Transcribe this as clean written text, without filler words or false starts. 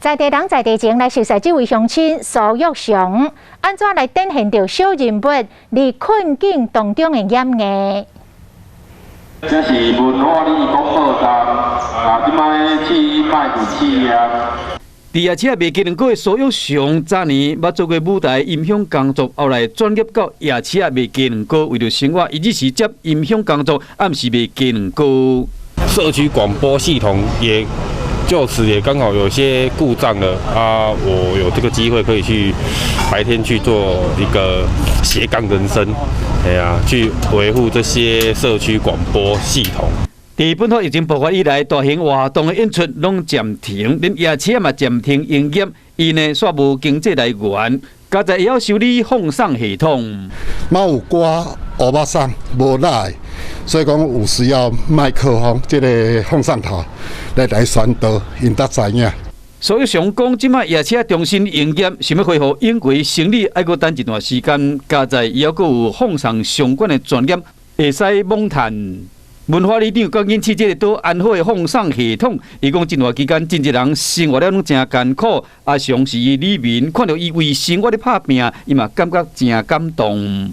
在地人在地前来熟悉这位乡亲苏玉祥，安怎来展现着小人物伫困境当中的演艺？这是文化里广播站，即摆去卖第4啊。伫夜车卖鸡卵糕的苏玉祥，早年捌做过舞台音响工作，后来转业到夜车卖鸡卵糕，为了生活，伊只是接音响工作，暗时卖鸡卵糕。社区广播系统也就此也刚好有些故障了啊，我有这个机会可以去白天去做一个斜杠人生，去维护这些社区广播系统。伫本土疫情爆发以来，大型活动的演出拢暂停，连夜车嘛暂停营业，因呢煞无经济来源，加在也要修理放送系统。嘛有歌乌巴送无来，所以讲有时要麦克风这个放送头来宣导，因得知影。苏玉祥讲，即摆夜车重新营业，想要恢复永贵生理，还阁等一段时间。加在也阁有放送相关的专业，会使猛谈。文化里长刚引起这个岛安好的放送系统，伊讲这段期间真侪人生活了拢真艰苦，啊，上是李民看到伊为生活咧拍拼，伊嘛感觉真感动。